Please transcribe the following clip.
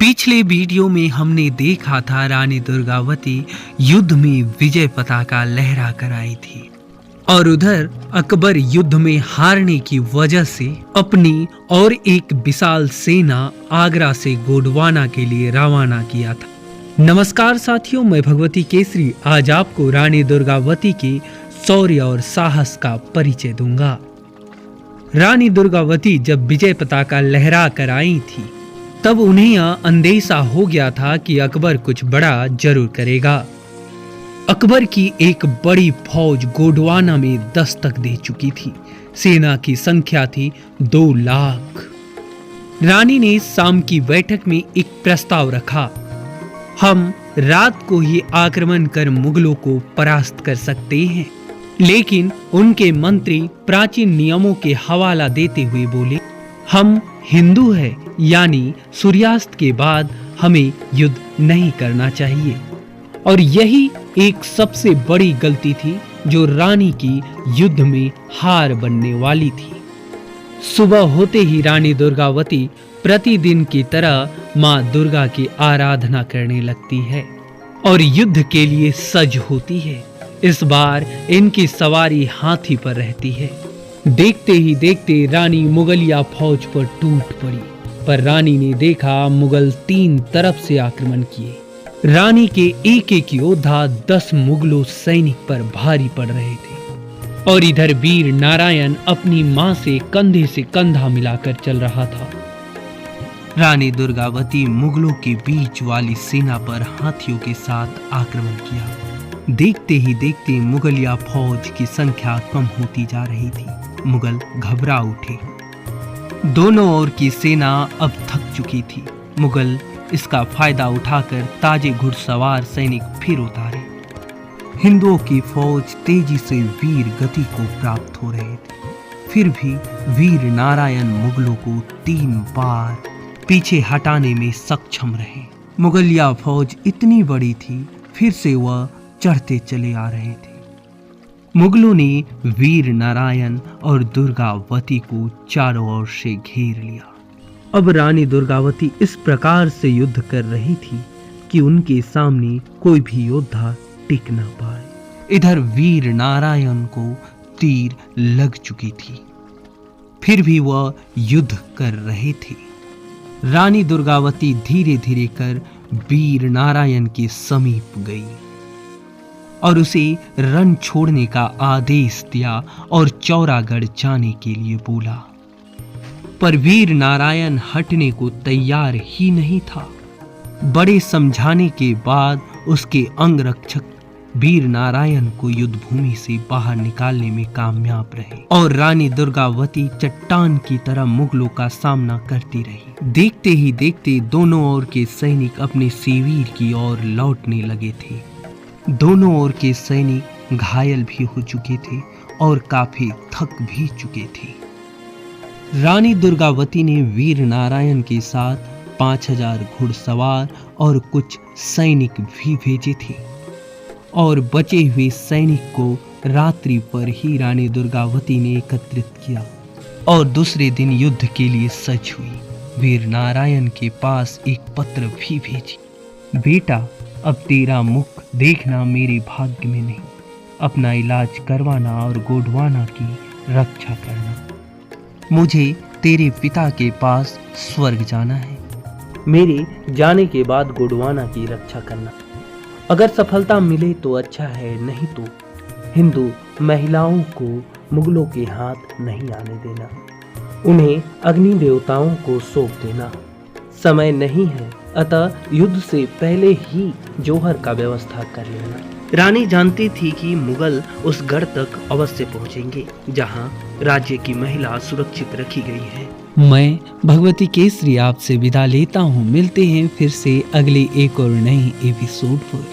पिछले वीडियो में हमने देखा था रानी दुर्गावती युद्ध में विजय पताका लहरा कर आई थी और उधर अकबर युद्ध में हारने की वजह से अपनी और एक विशाल सेना आगरा से गोंडवाना के लिए रवाना किया था। नमस्कार साथियों, मैं भगवती केसरी आज आपको रानी दुर्गावती के शौर्य और साहस का परिचय दूंगा। रानी दुर्गावती जब विजय पताका लहरा कर आई थी तब उन्हें यह अंदेशा हो गया था कि अकबर कुछ बड़ा जरूर करेगा। अकबर की एक बड़ी फौज गोंडवाना में दस्तक दे चुकी थी। सेना की संख्या थी 2 लाख। रानी ने शाम की बैठक में एक प्रस्ताव रखा, हम रात को ही आक्रमण कर मुगलों को परास्त कर सकते हैं। लेकिन उनके मंत्री प्राचीन नियमों के हवाला देते हुए बोले, हम हिंदू हैं, यानी सूर्यास्त के बाद हमें युद्ध नहीं करना चाहिए। और यही एक सबसे बड़ी गलती थी जो रानी की युद्ध में हार बनने वाली थी। सुबह होते ही रानी दुर्गावती प्रतिदिन की तरह मां दुर्गा की आराधना करने लगती है और युद्ध के लिए सज होती है। इस बार इनकी सवारी हाथी पर रहती है। देखते ही देखते रानी मुगलिया फौज पर टूट पड़ी, पर रानी ने देखा मुगल 3 तरफ से आक्रमण किए। रानी के एक एक योद्धा 10 मुगलों सैनिक पर भारी पड़ रहे थे और इधर वीर नारायण अपनी मां से कंधा मिलाकर चल रहा था। रानी दुर्गावती मुगलों के बीच वाली सेना पर हाथियों के साथ आक्रमण किया। देखते ही देखते मुगलिया फौज की संख्या कम होती जा रही थी। मुगल घबरा उठे। दोनों ओर की सेना अब थक चुकी थी। मुगल इसका फायदा उठाकर ताजे घुड़सवार सैनिक फिर उतारे। हिंदुओं की फौज तेजी से वीर गति को प्राप्त हो रहे थे। फिर भी वीर नारायण मुगलों को 3 बार पीछे हटाने में सक्षम रहे। मुगलिया फौज इतनी बड़ी थी, फिर से वह चढ़ते चले आ रहे थे। मुगलों ने वीर नारायण और दुर्गावती को चारों ओर से घेर लिया। अब रानी दुर्गावती इस प्रकार से युद्ध कर रही थी कि उनके सामने कोई भी योद्धा टिक ना पाए। इधर वीर नारायण को तीर लग चुकी थी, फिर भी वह युद्ध कर रहे थे। रानी दुर्गावती धीरे धीरे कर वीर नारायण के समीप गई और उसे रण छोड़ने का आदेश दिया और चौरागढ़ जाने के लिए बोला, पर वीर नारायण हटने को तैयार ही नहीं था। बड़े समझाने के बाद उसके अंगरक्षक वीर नारायण को युद्ध भूमि से बाहर निकालने में कामयाब रहे और रानी दुर्गावती चट्टान की तरह मुगलों का सामना करती रही। देखते ही देखते दोनों ओर के सैनिक अपने शिविर की ओर लौटने लगे थे। दोनों ओर के सैनिक घायल भी हो चुके थे और काफी थक भी चुके थे। रानी दुर्गावती ने वीर नारायण के साथ 5000 घुड़सवार और कुछ सैनिक भी भेजे थे और बचे हुए सैनिक को रात्रि पर ही रानी दुर्गावती ने एकत्रित किया और दूसरे दिन युद्ध के लिए सज हुई। वीर नारायण के पास एक पत्र भी भेजी, बेटा अब तेरा मुख देखना मेरे भाग्य में नहीं, अपना इलाज करवाना और गोंडवाना की रक्षा करना। मुझे तेरे पिता के पास स्वर्ग जाना है, मेरे जाने के बाद गोंडवाना की रक्षा करना। अगर सफलता मिले तो अच्छा है, नहीं तो हिंदू महिलाओं को मुगलों के हाथ नहीं आने देना, उन्हें अग्नि देवताओं को सौंप देना। समय नहीं है, अतः युद्ध से पहले ही जौहर का व्यवस्था कर लेना। रानी जानती थी कि मुगल उस गढ़ तक अवश्य पहुंचेंगे जहां राज्य की महिला सुरक्षित रखी गई है। मैं भगवती केसरी आपसे विदा लेता हूं। मिलते हैं फिर से अगले एक और नई एपिसोड पर।